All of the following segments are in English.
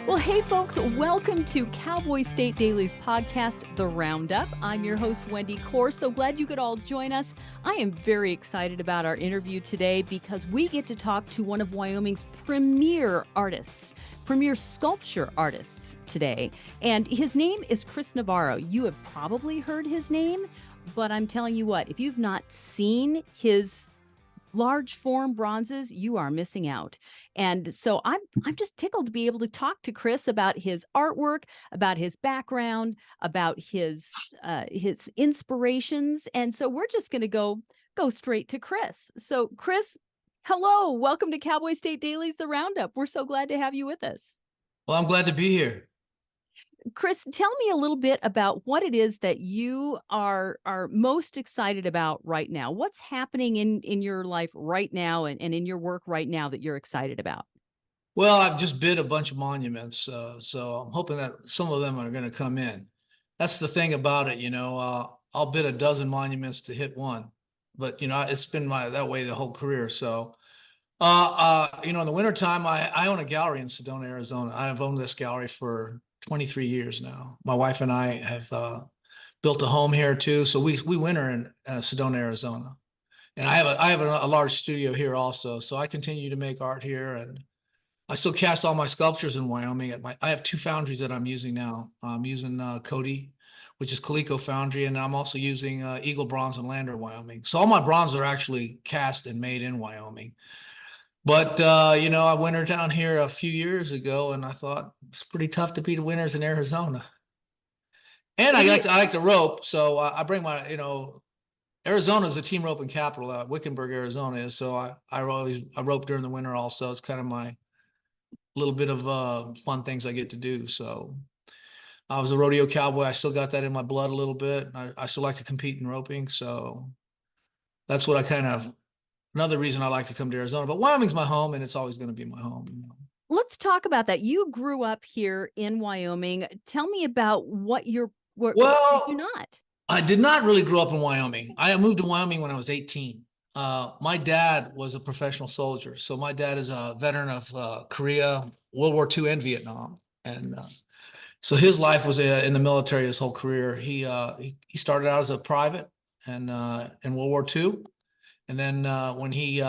Well, hey, folks, welcome to Cowboy State Daily's podcast, The Roundup. I'm your host, Wendy Core. So glad you could all join us. I am very excited about our interview today because we get to talk to one of Wyoming's premier artists, premier sculpture artists today. And his name is Chris Navarro. You have probably heard his name, but I'm telling you what, if you've not seen his large form bronzes, you are missing out. And so I'm just tickled to be able to talk to Chris about his artwork, about his background, about his inspirations. And so we're just going to go straight to Chris. So Chris, hello, welcome to Cowboy State Daily's The Roundup. We're so glad to have you with us. Well, I'm glad to be here. Chris, tell me a little bit about what it is that you are most excited about right now. What's happening in your life right now and in your work right now that you're excited about? Well, I've just bid a bunch of monuments, so I'm hoping that some of them are going to come in. That's the thing about it, I'll bid a dozen monuments to hit one, but it's been that way the whole career. So, in the wintertime, I own a gallery in Sedona, Arizona. I've owned this gallery for 23 years now. My wife and I have built a home here too, so we winter in Sedona, Arizona. And I have a large studio here also, so I continue to make art here, and I still cast all my sculptures in Wyoming. I have two foundries that I'm using now. I'm using Cody, which is Coleco Foundry, and I'm also using Eagle Bronze in Lander, Wyoming. So all my bronzes are actually cast and made in Wyoming. But I wintered down here a few years ago, and I thought it's pretty tough to beat the winters in Arizona. And I like to rope, so I bring my Arizona is a team roping capital. Wickenburg, Arizona is. So I rope during the winter also. It's kind of my little bit of fun things I get to do. So I was a rodeo cowboy. I still got that in my blood a little bit. I still like to compete in roping. So that's what another reason I like to come to Arizona. But Wyoming's my home, and it's always going to be my home. Let's talk about that. You grew up here in Wyoming. Tell me about what did you not? I did not really grow up in Wyoming. I moved to Wyoming when I was 18. My dad was a professional soldier. So my dad is a veteran of Korea, World War II, and Vietnam. And so his life was in the military his whole career. He started out as a private and in World War II. And then when he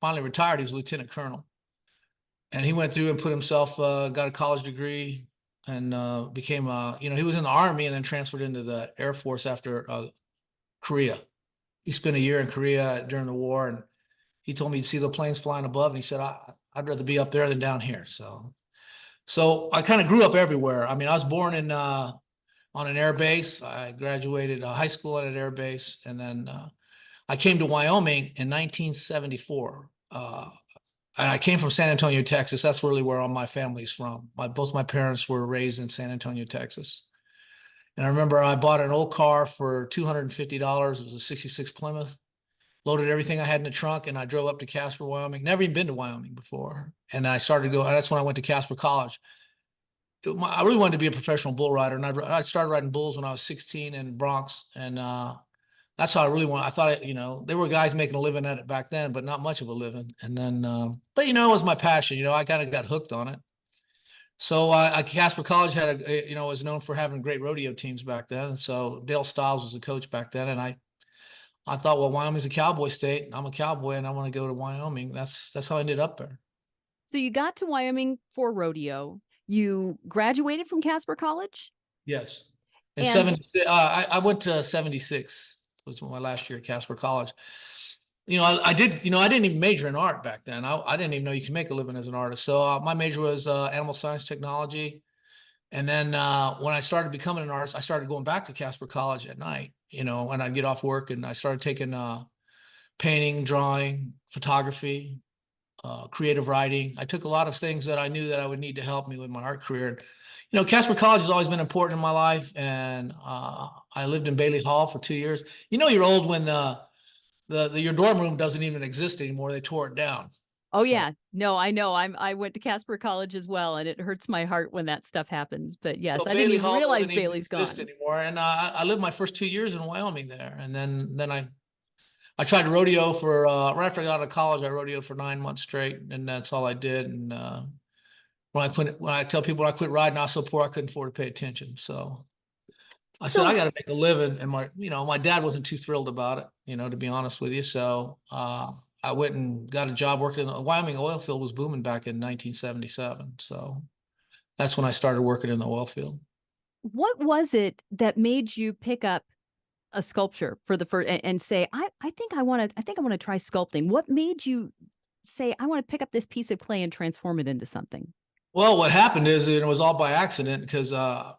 finally retired, he was a lieutenant colonel. And he went through and put himself, got a college degree, and became he was in the Army and then transferred into the Air Force after Korea. He spent a year in Korea during the war, and he told me he'd see the planes flying above, and he said, I'd rather be up there than down here. So I kind of grew up everywhere. I mean, I was born on an air base. I graduated high school at an air base, and then I came to Wyoming in 1974. And I came from San Antonio, Texas. That's really where all my family's from. Both my parents were raised in San Antonio, Texas. And I remember I bought an old car for $250. It was a 66 Plymouth. Loaded everything I had in the trunk, and I drove up to Casper, Wyoming. Never even been to Wyoming before. And I started to go, and that's when I went to Casper College. I really wanted to be a professional bull rider, and I started riding bulls when I was 16 in Bronx. And that's how I really wanted. I thought, there were guys making a living at it back then, but not much of a living. And then, but it was my passion. I kind of got hooked on it. So Casper College had was known for having great rodeo teams back then. So Dale Stiles was the coach back then, and I thought, well, Wyoming's a cowboy state. I'm a cowboy, and I want to go to Wyoming. That's how I ended up there. So you got to Wyoming for rodeo. You graduated from Casper College? Yes. In 76, I went to 76. Was my last year at Casper College. I didn't even major in art back then. I didn't even know you could make a living as an artist. So my major was animal science technology. And then when I started becoming an artist, I started going back to Casper College at night, when I'd get off work, and I started taking painting, drawing, photography, creative writing. I took a lot of things that I knew that I would need to help me with my art career. Casper College has always been important in my life, and I lived in Bailey Hall for 2 years. You're old when your dorm room doesn't even exist anymore. They tore it down. Oh, yeah. No, I know. I went to Casper College as well, and it hurts my heart when that stuff happens. But yes, I didn't even realize Bailey's gone anymore. And I lived my first 2 years in Wyoming there, and then I tried to rodeo for right after I got out of college. I rodeoed for 9 months straight, and that's all I did. And when I tell people when I quit riding, I was so poor I couldn't afford to pay attention. So I said, I So got to make a living. And my dad wasn't too thrilled about it, to be honest with you. So, I went and got a job working in the Wyoming oil field was booming back in 1977. So that's when I started working in the oil field. what was it that made you pick up a sculpture for the first and say, I think I want to try sculpting? What made you say, I want to pick up this piece of clay and transform it into something? Well, what happened is it was all by accident because, I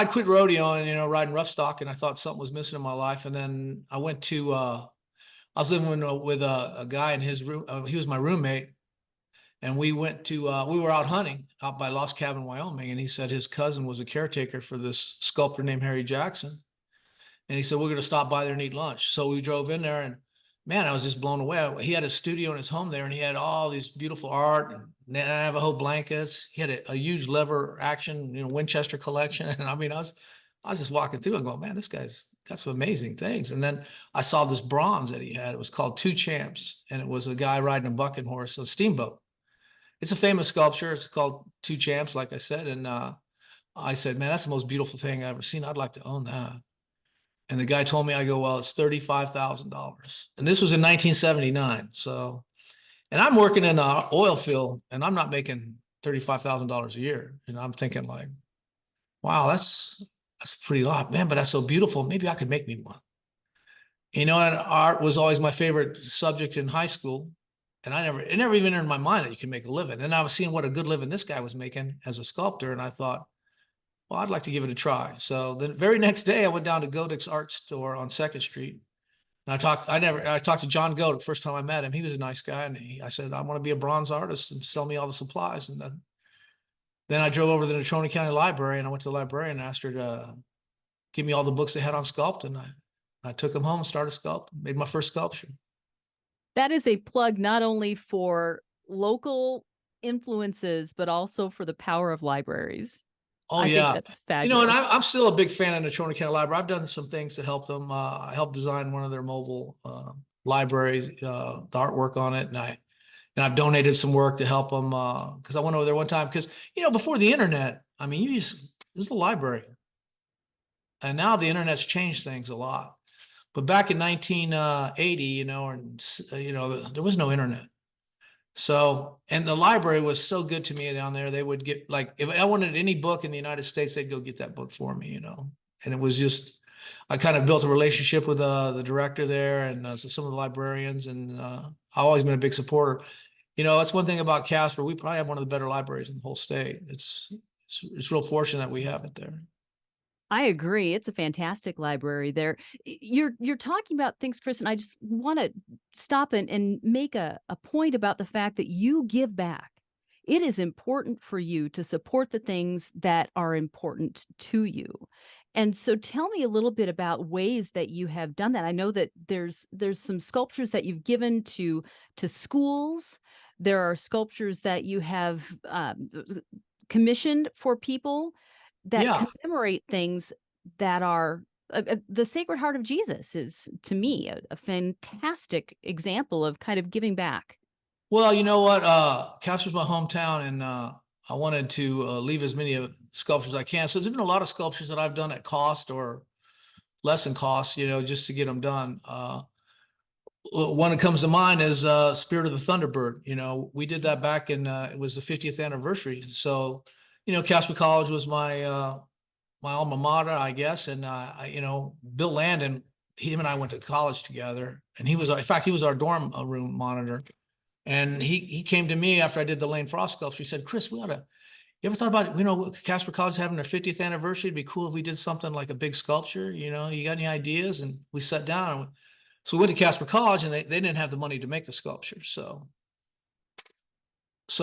quit rodeo and, riding rough stock and I thought something was missing in my life. And then I went to, I was living with a guy in his room. He was my roommate. And we went to, we were out hunting out by Lost Cabin, Wyoming. And he said his cousin was a caretaker for this sculptor named Harry Jackson. And he said, we're going to stop by there and eat lunch. So we drove in there and man, I was just blown away. He had a studio in his home there and he had all these beautiful art and Navajo blankets. He had a huge lever action, Winchester collection. And I mean, I was just walking through and going, man, this guy's got some amazing things. And then I saw this bronze that he had. It was called Two Champs. And it was a guy riding a bucking horse, a steamboat. It's a famous sculpture. It's called Two Champs, like I said. And I said, man, that's the most beautiful thing I've ever seen. I'd like to own that. And the guy told me, I go, well, it's $35,000. And this was in 1979. So, and I'm working in an oil field and I'm not making $35,000 a year. And I'm thinking like, wow, that's a pretty lot, man, but that's so beautiful. Maybe I could make me one. And art was always my favorite subject in high school. And it never even entered my mind that you can make a living. And I was seeing what a good living this guy was making as a sculptor. And I thought, well, I'd like to give it a try. So the very next day I went down to Godek's art store on 2nd Street. And I talked to John Godek first time I met him. He was a nice guy. And I said, I want to be a bronze artist and sell me all the supplies. And then I drove over to the Natrona County Library and I went to the librarian and asked her to give me all the books they had on sculpting. I took them home and started sculpting, made my first sculpture. That is a plug not only for local influences, but also for the power of libraries. Oh, I think yeah. that's And fabulous. I'm still a big fan of the Natrona County Library. I've done some things to help them. I helped design one of their mobile libraries, the artwork on it, and I've donated some work to help them because I went over there one time because before the internet, I mean, this is the library, and now the internet's changed things a lot. But back in 1980, there was no internet. So, and the library was so good to me down there. They would get like, if I wanted any book in the United States, they'd go get that book for me, and it was just, I kind of built a relationship with the director there and so some of the librarians. And I've always been a big supporter. That's one thing about Casper. We probably have one of the better libraries in the whole state. It's real fortunate that we have it there. I agree. It's a fantastic library there. You're talking about things, Chris, and I just want to stop and make a point about the fact that you give back. It is important for you to support the things that are important to you. And so tell me a little bit about ways that you have done that. I know that there's some sculptures that you've given to schools. There are sculptures that you have commissioned for people that Yeah. commemorate things that are the Sacred Heart of Jesus is, to me, a fantastic example of kind of giving back. Well, you know what? Casper's my hometown, and I wanted to leave as many sculptures as I can. So there's been a lot of sculptures that I've done at cost or less than cost, just to get them done. One that comes to mind is Spirit of the Thunderbird. We did that back in it was the 50th anniversary. So, Casper College was my alma mater, I guess. And Bill Landon, him and I went to college together, and in fact, he was our dorm room monitor. And he came to me after I did the Lane Frost sculpture. He said, Chris, you ever thought about, Casper College having their 50th anniversary? It'd be cool if we did something like a big sculpture. You got any ideas? And we sat down. So we went to Casper College, and they didn't have the money to make the sculpture. So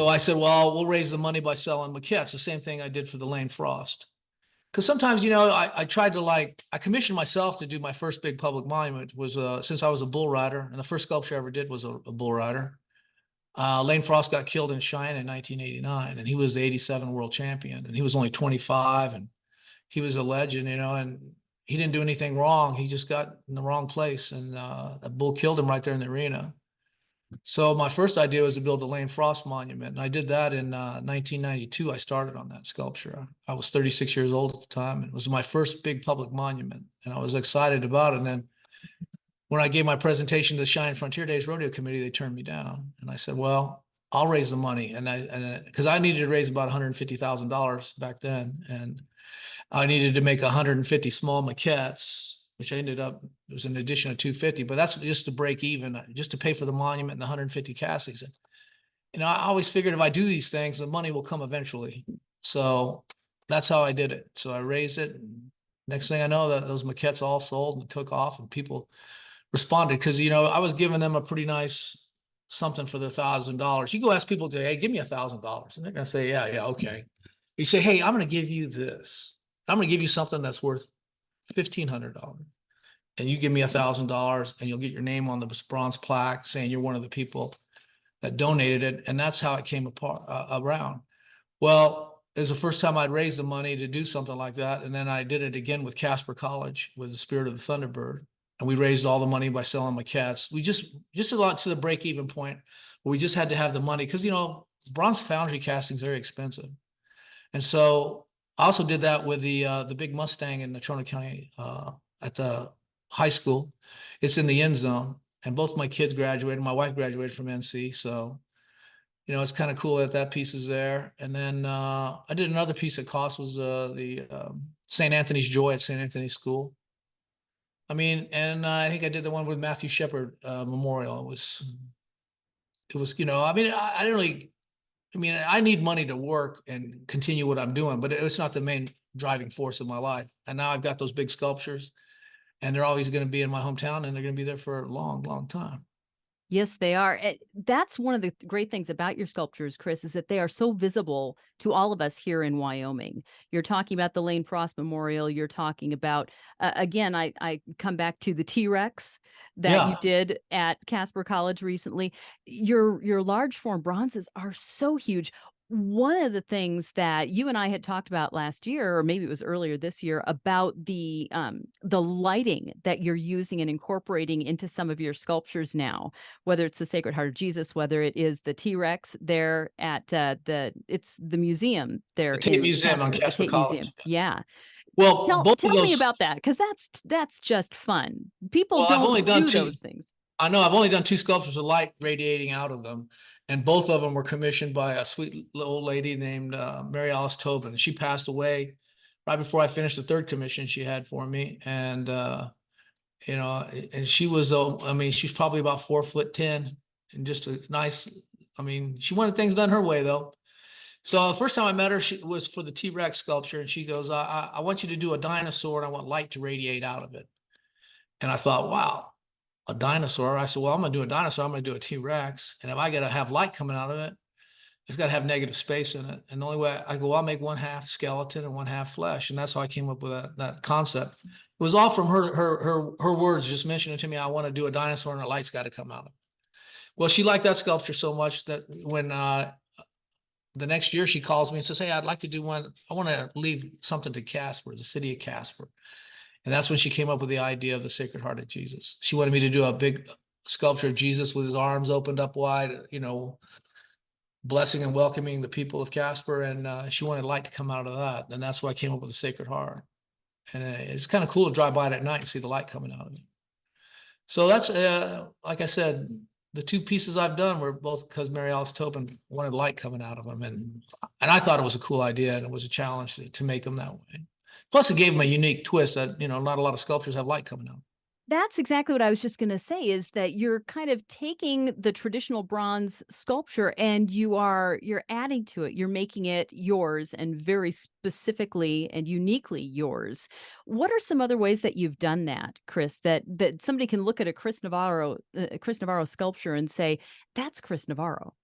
I said, well, we'll raise the money by selling maquettes. The same thing I did for the Lane Frost. Because sometimes, I tried to I commissioned myself to do my first big public monument was since I was a bull rider, and the first sculpture I ever did was a bull rider. Lane Frost got killed in Cheyenne in 1989, and he was the 87 world champion, and he was only 25, and he was a legend, and he didn't do anything wrong. He just got in the wrong place, and that bull killed him right there in the arena. So my first idea was to build the Lane Frost Monument, and I did that in 1992. I started on that sculpture. I was 36 years old at the time, and it was my first big public monument, and I was excited about it. And then when I gave my presentation to the Cheyenne Frontier Days Rodeo Committee, they turned me down, and I said, "Well, I'll raise the money," and because I needed to raise about $150,000 back then, and I needed to make 150 small maquettes, which I ended up, it was an addition of 250, but that's just to break even, just to pay for the monument and the 150 castings. And, I always figured if I do these things, the money will come eventually. So that's how I did it. So I raised it. And next thing I know, that those maquettes all sold and took off, and people responded because, I was giving them a pretty nice something for their $1,000. You go ask people today, hey, give me $1,000. And they're going to say, yeah, okay. You say, hey, I'm going to give you this. I'm going to give you something that's worth $1,500, and you give me $1,000, and you'll get your name on the bronze plaque saying you're one of the people that donated it. And that's how it came around. Well, it was the first time I'd raised the money to do something like that. And then I did it again with Casper College with the Spirit of the Thunderbird. And we raised all the money by selling maquettes. We just a lot to the break-even point where we just had to have the money because, bronze foundry casting is very expensive. And so I also did that with the big Mustang in Natrona County at the high school. It's in the end zone, and both my kids graduated. My wife graduated from NC, so it's kind of cool that that piece is there. And then I did another piece that cost was the St. Anthony's Joy at St. Anthony's School. I mean, and I think I did the one with Matthew Shepard Memorial. It was, I mean, I didn't really. I mean, I need money to work and continue what I'm doing, but it's not the main driving force of my life. And now I've got those big sculptures, and they're always going to be in my hometown, and they're going to be there for a long, long time. Yes, they are. That's one of the great things about your sculptures, Chris, is that they are so visible to all of us here in Wyoming. You're talking about the Lane Frost Memorial. You're talking about, again, I come back to the T-Rex that you Yeah. did at Casper College recently. Your large form bronzes are so huge. One of the things that you and I had talked about last year, or maybe it was earlier this year, about the lighting that you're using and incorporating into some of your sculptures now, whether it's the Sacred Heart of Jesus, whether it is the T-Rex there at it's the museum there The Tate in Museum on Casper, the Casper Tate Museum. College. Yeah. Well, both of Tell me those, about that, because that's just fun. People well, I've only don't done do two. those things. I know I've only done two sculptures with light radiating out of them, and both of them were commissioned by a sweet little old lady named Mary Alice Tobin. She passed away right before I finished the third commission she had for me, and and she was, I mean, she's probably about 4'10" and just a nice. I mean, she wanted things done her way though. So the first time I met her, she was for the T-Rex sculpture, and she goes, I want you to do a dinosaur, and I want light to radiate out of it." And I thought, wow, a dinosaur. I said, well, I'm going to do a dinosaur. I'm going to do a T-Rex. And if I got to have light coming out of it, it's got to have negative space in it. And the only way I go, I'll make one half skeleton and one half flesh. And that's how I came up with that concept. It was all from her words, just mentioning to me, I want to do a dinosaur and the light's got to come out of it. Well, she liked that sculpture so much that when the next year she calls me and says, hey, I'd like to do one. I want to leave something to Casper, the city of Casper. And that's when she came up with the idea of the Sacred Heart of Jesus. She wanted me to do a big sculpture of Jesus with his arms opened up wide, blessing and welcoming the people of Casper. And she wanted light to come out of that. And that's why I came up with the Sacred Heart. And it's kind of cool to drive by it at night and see the light coming out of it. So that's, like I said, the two pieces I've done were both because Mary Alice Tobin wanted light coming out of them. And I thought it was a cool idea, and it was a challenge to make them that way. Plus, it gave them a unique twist that, not a lot of sculptures have light coming out. That's exactly what I was just going to say, is that you're kind of taking the traditional bronze sculpture and you're adding to it. You're making it yours and very specifically and uniquely yours. What are some other ways that you've done that, Chris, that somebody can look at a Chris Navarro sculpture and say, that's Chris Navarro?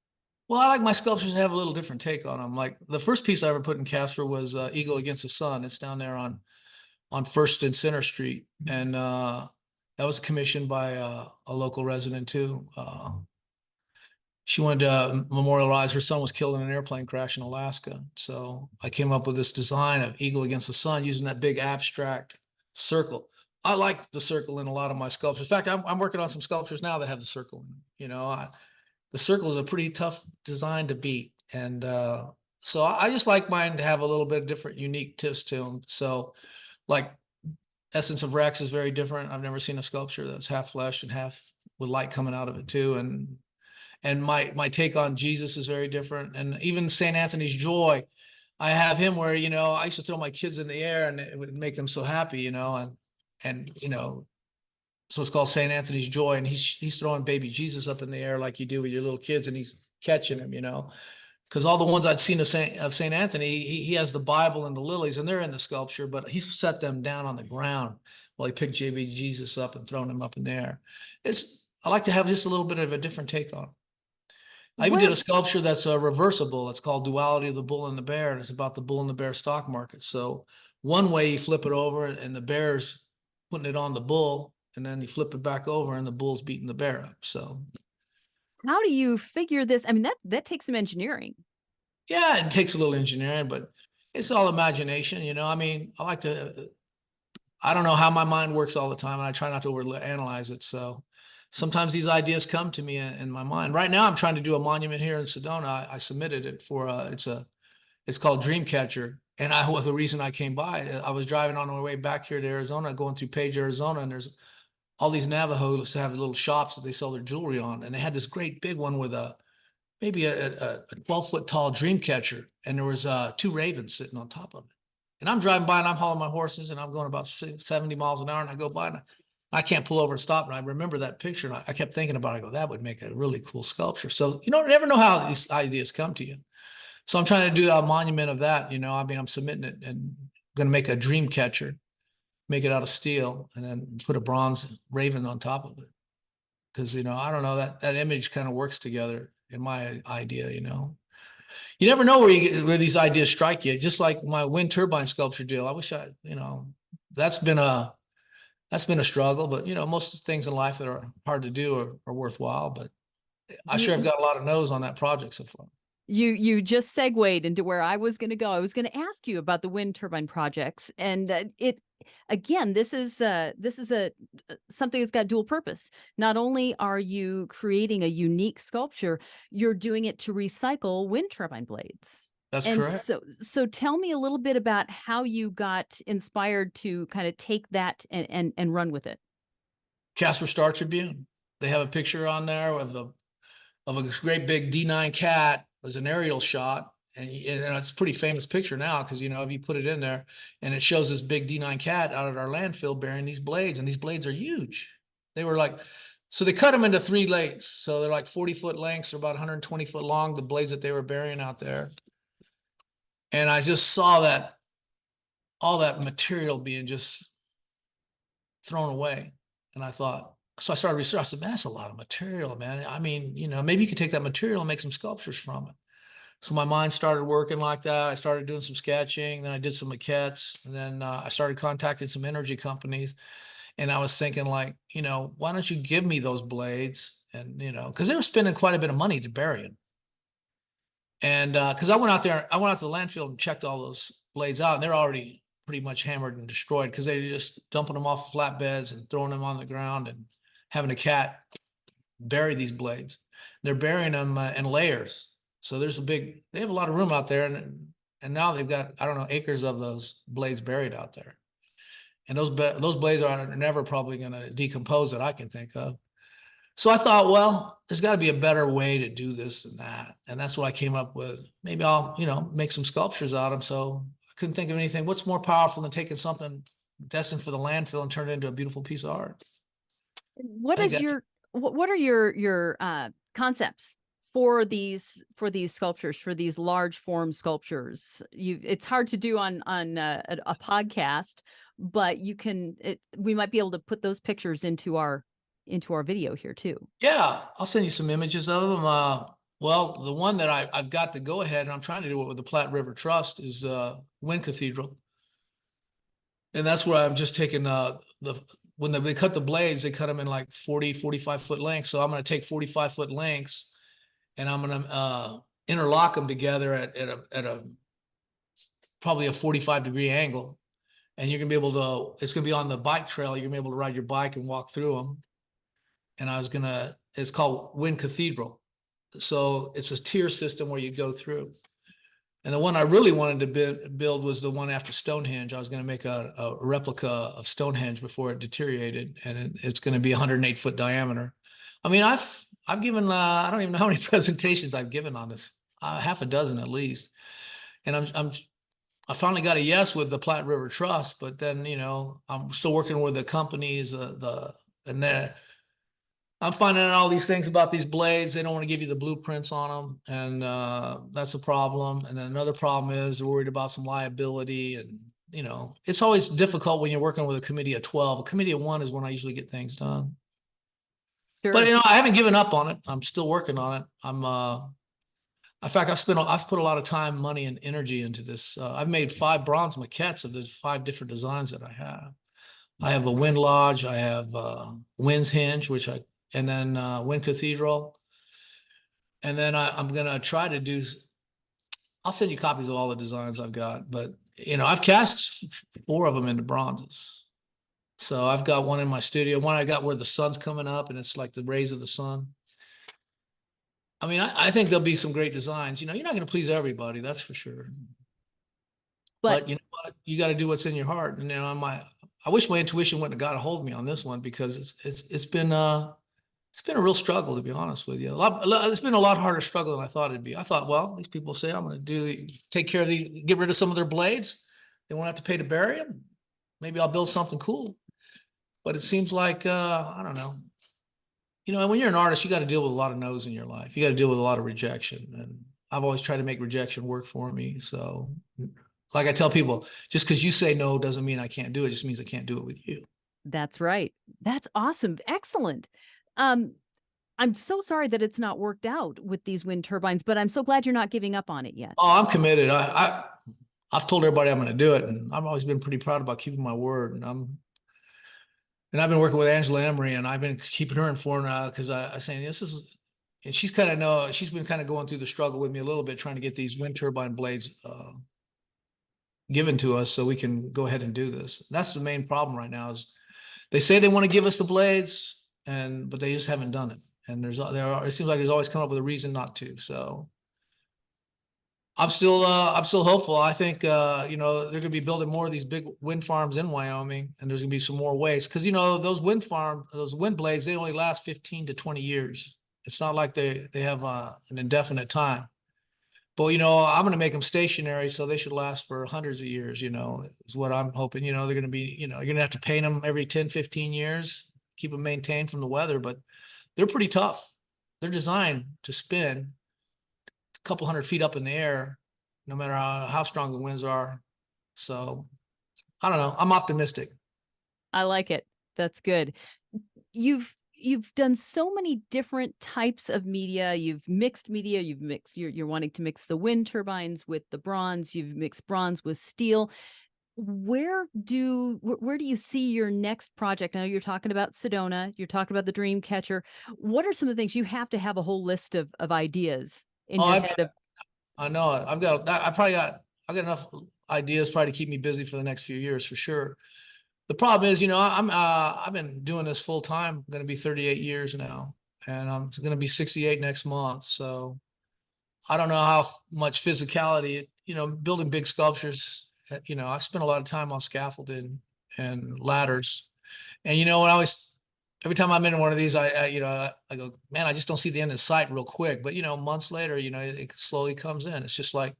Well, I like my sculptures to have a little different take on them. Like the first piece I ever put in Casper was Eagle Against the Sun. It's down there on First and Center Street, and that was commissioned by a local resident too. She wanted to memorialize her son was killed in an airplane crash in Alaska. So I came up with this design of Eagle Against the Sun using that big abstract circle. I like the circle in a lot of my sculptures. In fact, I'm working on some sculptures now that have the circle in them. the circle is a pretty tough design to beat. And so I just like mine to have a little bit of different, unique tips to them. So like Essence of Rex is very different. I've never seen a sculpture that's half flesh and half with light coming out of it too. And my take on Jesus is very different. And even St. Anthony's Joy, I have him where, I used to throw my kids in the air and it would make them so happy, and so it's called St. Anthony's Joy, and he's throwing baby Jesus up in the air like you do with your little kids, and he's catching him, because all the ones I'd seen of St. Anthony, he has the Bible and the lilies, and they're in the sculpture, but he's set them down on the ground while he picked baby Jesus up and thrown him up in the air. I like to have just a little bit of a different take on it. I even did a sculpture that's reversible. It's called Duality of the Bull and the Bear, and it's about the bull and the bear stock market. So one way you flip it over and the bear's putting it on the bull, and then you flip it back over and the bull's beating the bear up. So how do you figure this? I mean, that takes some engineering. Yeah, it takes a little engineering, but it's all imagination. I mean, I don't know how my mind works all the time, and I try not to overanalyze it. So sometimes these ideas come to me in my mind. Right now, I'm trying to do a monument here in Sedona. I submitted it for it's called Dreamcatcher. And the reason I came by, I was driving on my way back here to Arizona, going through Page, Arizona, and there's all these Navajos have little shops that they sell their jewelry on, and they had this great big one with maybe a 12-foot tall dream catcher, and there was two ravens sitting on top of it. And I'm driving by and I'm hauling my horses and I'm going about 70 miles an hour, and I go by and I can't pull over and stop. And I remember that picture, and I kept thinking about it. I go, that would make a really cool sculpture. So, never know how these ideas come to you. So I'm trying to do a monument of that. I mean, I'm submitting it and going to make a dream catcher, make it out of steel, and then put a bronze raven on top of it. Because, I don't know, that image kind of works together in my idea. You never know where these ideas strike you. Just like my wind turbine sculpture deal. I wish that's been a struggle, but most things in life that are hard to do are worthwhile. But I sure have got a lot of no's on that project so far. You just segued into where I was going to go. I was going to ask you about the wind turbine projects, and this is something that's got dual purpose. Not only are you creating a unique sculpture, you're doing it to recycle wind turbine blades. That's correct. So tell me a little bit about how you got inspired to kind of take that and run with it. Casper Star Tribune. They have a picture on there of a great big D9 cat. It was an aerial shot, and it's a pretty famous picture now because if you put it in there, and it shows this big D9 cat out at our landfill bearing these blades, and these blades are huge. They were so they cut them into 3 lengths, so they're like 40-foot lengths, they're about 120 foot long, the blades that they were burying out there. And I just saw all that material being just thrown away, and I thought. So I started researching. I said, man, that's a lot of material, man. I mean, maybe you could take that material and make some sculptures from it. So my mind started working like that. I started doing some sketching. Then I did some maquettes. And then I started contacting some energy companies. And I was thinking why don't you give me those blades? And, because they were spending quite a bit of money to bury them. And because I went out to the landfill and checked all those blades out, and they're already pretty much hammered and destroyed because they're just dumping them off flatbeds and throwing them on the ground and having a cat bury these blades. They're burying them in layers. So they have a lot of room out there, and now they've got, I don't know, acres of those blades buried out there. And those blades are never probably going to decompose that I can think of. So I thought, well, there's got to be a better way to do this than that. And that's what I came up with. Maybe I'll, make some sculptures out of them. So I couldn't think of anything. What's more powerful than taking something destined for the landfill and turn it into a beautiful piece of art? What are your concepts for these sculptures, for these large form sculptures? It's hard to do on a podcast, but we might be able to put those pictures into our video here too. Yeah, I'll send you some images of them. Well, the one that I've got to go ahead, and I'm trying to do it with the Platte River Trust, is Wind Cathedral. And that's where I'm just taking when they cut the blades, they cut them in like 40, 45-foot lengths. So I'm going to take 45-foot lengths, and I'm going to interlock them together at a probably a 45-degree angle. And you're going to be able to, it's going to be on the bike trail. You're going to be able to ride your bike and walk through them. And it's called Wind Cathedral. So it's a tier system where you go through. And the one I really wanted to build was the one after Stonehenge. I was going to make a replica of Stonehenge before it deteriorated, and it's going to be 108-foot diameter. I mean, I've given I don't even know how many presentations I've given on this, half a dozen at least. And I finally got a yes with the Platte River Trust, but then I'm still working with the companies, and then I'm finding out all these things about these blades. They don't want to give you the blueprints on them, and that's a problem. And then another problem is they're worried about some liability, and it's always difficult when you're working with a committee of 12. A committee of one is when I usually get things done. But Sure. I haven't given up on it. I'm still working on it. In fact, I've put a lot of time, money, and energy into this. I've made 5 bronze maquettes of the 5 different designs that I have. I have a Wind Lodge, I have Wind's Hinge, and then Wind Cathedral. And then I'm gonna try to do. I'll send you copies of all the designs I've got, but I've cast 4 of them into bronzes. So I've got one in my studio, one I got where the sun's coming up and it's like the rays of the sun. I mean, I think there'll be some great designs. You're not going to please everybody, that's for sure. But But you know what? You got to do what's in your heart. And I wish my intuition wouldn't have got a hold of me on this one, because it's been a real struggle, to be honest with you. It's been a lot harder struggle than I thought it'd be. I thought, well, these people say I'm going to take care of get rid of some of their blades. They won't have to pay to bury them. Maybe I'll build something cool. But it seems like I don't know. When you're an artist, you got to deal with a lot of no's in your life. You got to deal with a lot of rejection, and I've always tried to make rejection work for me. So, like I tell people, just because you say no doesn't mean I can't do it. It just means I can't do it with you. that's right. That's awesome. Excellent. Um, I'm so sorry that it's not worked out with these wind turbines, but I'm so glad you're not giving up on it yet. Oh, I'm committed. I've told everybody I'm going to do it, and I've always been pretty proud about keeping my word. And I've been working with Angela Emery, and I've been keeping her informed, because I saying this is, and she's been kind of going through the struggle with me a little bit, trying to get these wind turbine blades given to us so we can go ahead and do this. And that's the main problem right now. Is they say they want to give us the blades, but they just haven't done it. And it seems like there's always come up with a reason not to. So I'm still hopeful. I think they're going to be building more of these big wind farms in Wyoming, and there's going to be some more waste, because those wind blades, they only last 15 to 20 years. It's not like they have an indefinite time. But I'm going to make them stationary, so they should last for hundreds of years. Is what I'm hoping. They're going to be. You're going to have to paint them every 10, 15 years, keep them maintained from the weather, but they're pretty tough. They're designed to spin a couple hundred feet up in the air, no matter how strong the winds are. So I don't know. I'm optimistic. I like it. That's good. You've done so many different types of media. You've mixed media. You're wanting to mix the wind turbines with the bronze. You've mixed bronze with steel. Where do you see your next project? I know you're talking about Sedona. You're talking about the Dreamcatcher. What are some of the things you have to have a whole list of ideas in Oh, your head of? I know it. I've got enough ideas probably to keep me busy for the next few years for sure. The problem is, I've been doing this full time. I'm going to be 38 years now, and I'm going to be 68 next month. So I don't know how much physicality, building big sculptures. I spent a lot of time on scaffolding and ladders. And every time I'm in one of these, I go, man, I just don't see the end in sight real quick. But months later, it slowly comes in. It's just like,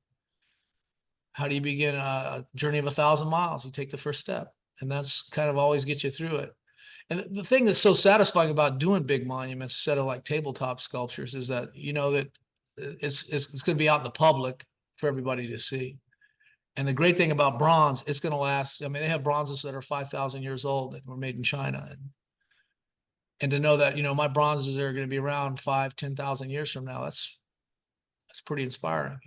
how do you begin a journey of 1,000 miles? You take the first step, and that's kind of always gets you through it. And the thing that's so satisfying about doing big monuments instead of like tabletop sculptures is that that it's going to be out in the public for everybody to see. And the great thing about bronze, it's going to last. I mean, they have bronzes that are 5,000 years old that were made in China, and to know that my bronzes are going to be around 5,000-10,000 years from now, that's pretty inspiring.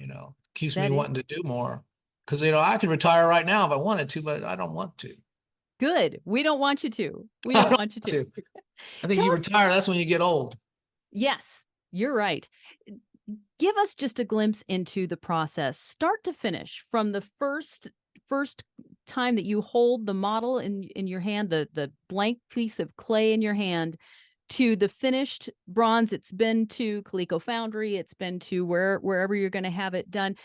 Keeps me That wanting to is do more, because I could retire right now if I wanted to, but I don't want to. good. We don't want you to. We I don't don't want you want to. to. I think Tell you us. retire. That's when you get old. Yes, you're right. Give us just a glimpse into the process, start to finish, from the first time that you hold the model in your hand, the blank piece of clay in your hand, to the finished bronze. It's been to Coleco Foundry. It's been to wherever you're going to have it done,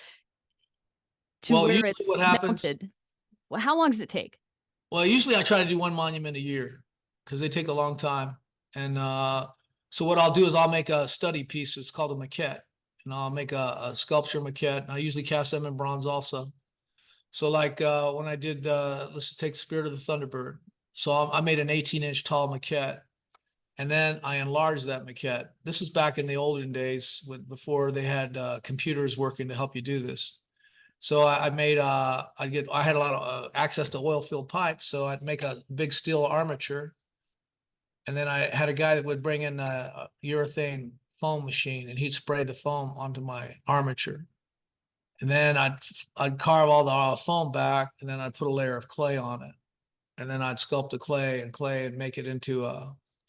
to Well, where usually what it's happens, mounted. Well, how long does it take? well, usually I try to do one monument a year because they take a long time. And so what I'll do is I'll make a study piece. It's called a maquette, and I'll make a sculpture maquette. And I usually cast them in bronze also. So like when I did, let's just take Spirit of the Thunderbird. So I made an 18-inch tall maquette, and then I enlarged that maquette. This is back in the olden days before they had computers working to help you do this. So I made I had a lot of access to oil filled pipes, so I'd make a big steel armature, and then I had a guy that would bring in a urethane foam machine, and he'd spray the foam onto my armature, and then I'd carve all the foam back, and then I'd put a layer of clay on it, and then I'd sculpt the clay and make it into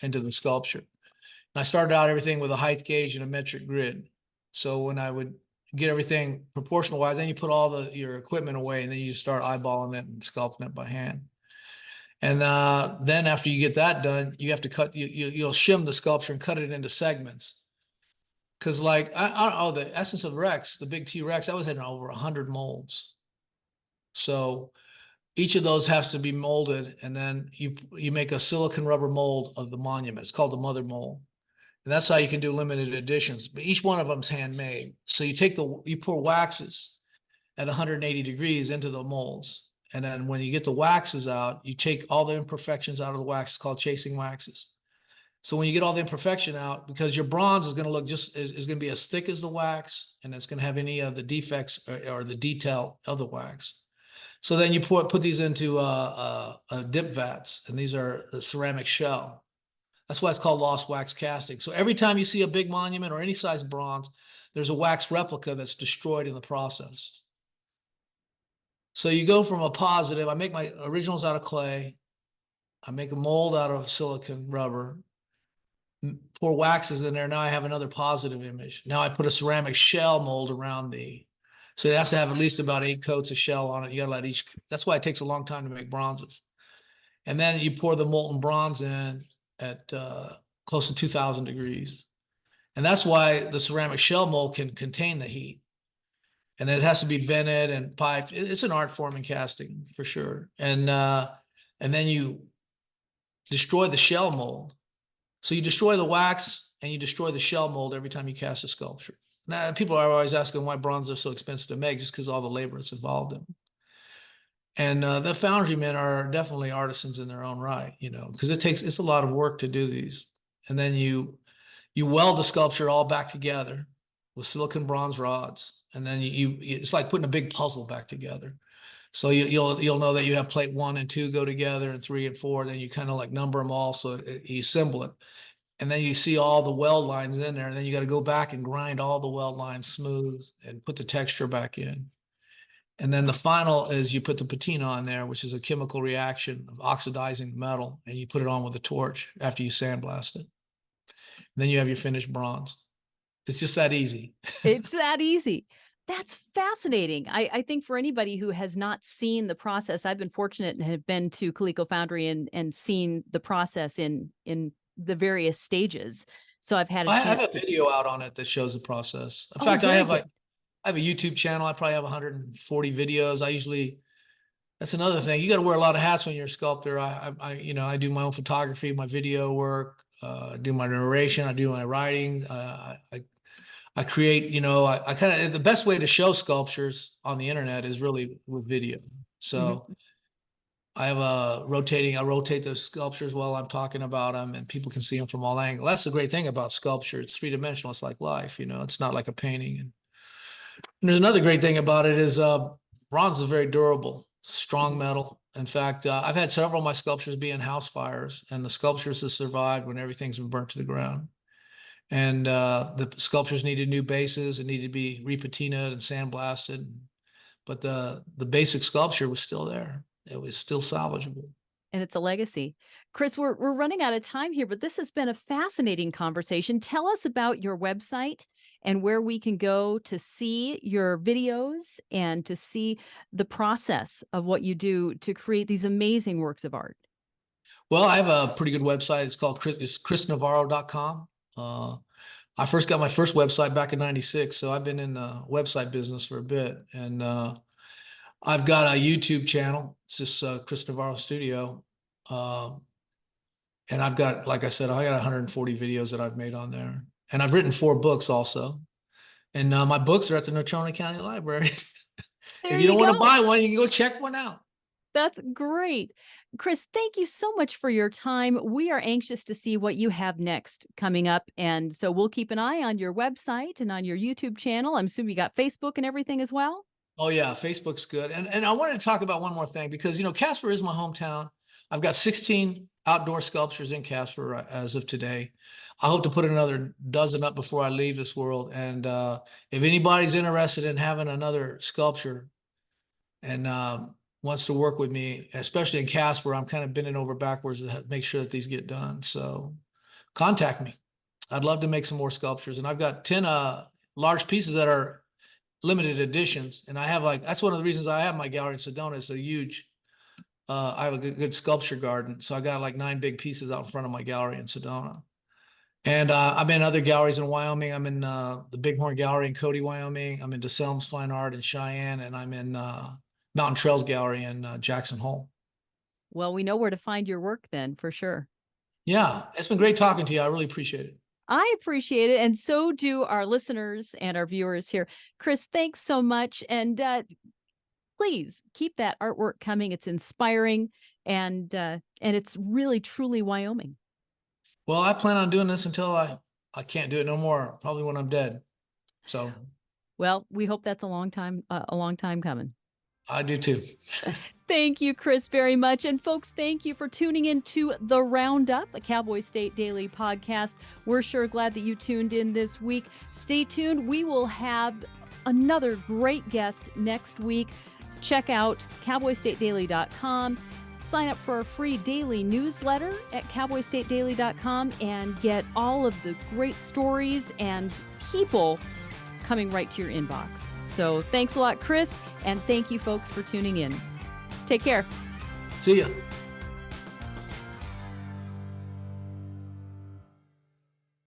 the sculpture. And I started out everything with a height gauge and a metric grid. So when I would get everything proportional wise, then you put all your equipment away, and then you just start eyeballing it and sculpting it by hand. And then after you get that done, you have to you'll shim the sculpture and cut it into segments. Because like the essence of Rex, the big T Rex, I was hitting over 100 molds. So each of those has to be molded, and then you make a silicon rubber mold of the monument. It's called the mother mold. And that's how you can do limited editions. But each one of them is handmade. So you pour waxes at 180 degrees into the molds. And then when you get the waxes out, you take all the imperfections out of the wax. It's called chasing waxes. So when you get all the imperfection out, because your bronze is going to look is going to be as thick as the wax, and it's going to have any of the defects or the detail of the wax. So then you put these into dip vats, and these are the ceramic shell. That's why it's called lost wax casting. So every time you see a big monument or any size bronze, there's a wax replica that's destroyed in the process. So you go from a positive, I make my originals out of clay, I make a mold out of silicon rubber, pour waxes in there. Now I have another positive image. Now I put a ceramic shell mold around so it has to have at least about 8 coats of shell on it. You gotta let that's why it takes a long time to make bronzes. And then you pour the molten bronze in at close to 2000 degrees. And that's why the ceramic shell mold can contain the heat. And it has to be vented and piped. It's an art form in casting for sure. And then you destroy the shell mold. So you destroy the wax and you destroy the shell mold every time you cast a sculpture. Now, people are always asking why bronze are so expensive to make, just because all the labor that's involved in them. And the foundry men are definitely artisans in their own right, because it's a lot of work to do these. And then you weld the sculpture all back together with silicon bronze rods, and then it's like putting a big puzzle back together. So you'll know that you have plate 1 and 2 go together, and 3 and 4. Then you kind of like number them all, so you assemble it, and then you see all the weld lines in there, and then you got to go back and grind all the weld lines smooth and put the texture back in. And then the final is you put the patina on there, which is a chemical reaction of oxidizing the metal, and you put it on with a torch after you sandblast it. And then you have your finished bronze. It's just that easy. It's that easy. That's fascinating. I think for anybody who has not seen the process, I've been fortunate and have been to Coleco Foundry and seen the process in the various stages. So I've had a I have chance a to see. video out on it that shows the process. In Oh, fact, very good. I have a YouTube channel. I probably have 140 videos. That's another thing. You got to wear a lot of hats when you're a sculptor. I do my own photography, my video work, do my narration, I do my writing. I create, I kind of, the best way to show sculptures on the internet is really with video. So Mhm. I rotate those sculptures while I'm talking about them, and people can see them from all angles. That's the great thing about sculpture. It's 3-dimensional. It's like life, it's not like a painting. And there's another great thing about it is bronze is very durable, strong metal. In fact, I've had several of my sculptures be in house fires, and the sculptures have survived when everything's been burnt to the ground. And the sculptures needed new bases. It needed to be repatinaed and sandblasted, but the basic sculpture was still there. It was still salvageable. And it's a legacy. Chris, we're running out of time here, but this has been a fascinating conversation. Tell us about your website and where we can go to see your videos and to see the process of what you do to create these amazing works of art. Well, I have a pretty good website. It's called chrisnavarro.com. I first got my first website back in '96, so I've been in the website business for a bit. And I've got a YouTube channel. It's just Chris Navarro Studio. Uh, and I've got, like I said, I got 140 videos that I've made on there. And I've written 4 books also. And my books are at the Natrona County Library. There If you don't you want to go. buy one, you can go check one out. That's great. Chris, thank you so much for your time. We are anxious to see what you have next coming up. And so we'll keep an eye on your website and on your YouTube channel. I'm assuming you got Facebook and everything as well. Oh yeah, Facebook's good. And I wanted to talk about one more thing because Casper is my hometown. I've got 16 outdoor sculptures in Casper as of today. I hope to put another dozen up before I leave this world. And if anybody's interested in having another sculpture and wants to work with me, especially in Casper, I'm kind of bending over backwards to make sure that these get done. So contact me. I'd love to make some more sculptures. And I've got 10 large pieces that are limited editions. And I have that's one of the reasons I have my gallery in Sedona. It's a huge, I have a good sculpture garden. So I got like 9 big pieces out in front of my gallery in Sedona. And I'm in other galleries in Wyoming. I'm in the Bighorn Gallery in Cody, Wyoming. I'm in DeSelm's Fine Art in Cheyenne, and I'm in Mountain Trails Gallery in Jackson Hole. Well, we know where to find your work then, for sure. Yeah, it's been great talking to you. I really appreciate it. I appreciate it. And so do our listeners and our viewers here. Chris, thanks so much. And please keep that artwork coming. It's inspiring and it's really, truly Wyoming. Well, I plan on doing this until I can't do it no more, probably when I'm dead. So. Well, we hope that's a long time coming. I do too. Thank you, Chris, very much. And folks, thank you for tuning in to The Roundup, a Cowboy State Daily podcast. We're sure glad that you tuned in this week. Stay tuned. We will have another great guest next week. Check out cowboystatedaily.com. Sign up for our free daily newsletter at cowboystatedaily.com and get all of the great stories and people coming right to your inbox. So thanks a lot, Chris, and thank you folks for tuning in. Take care. See ya.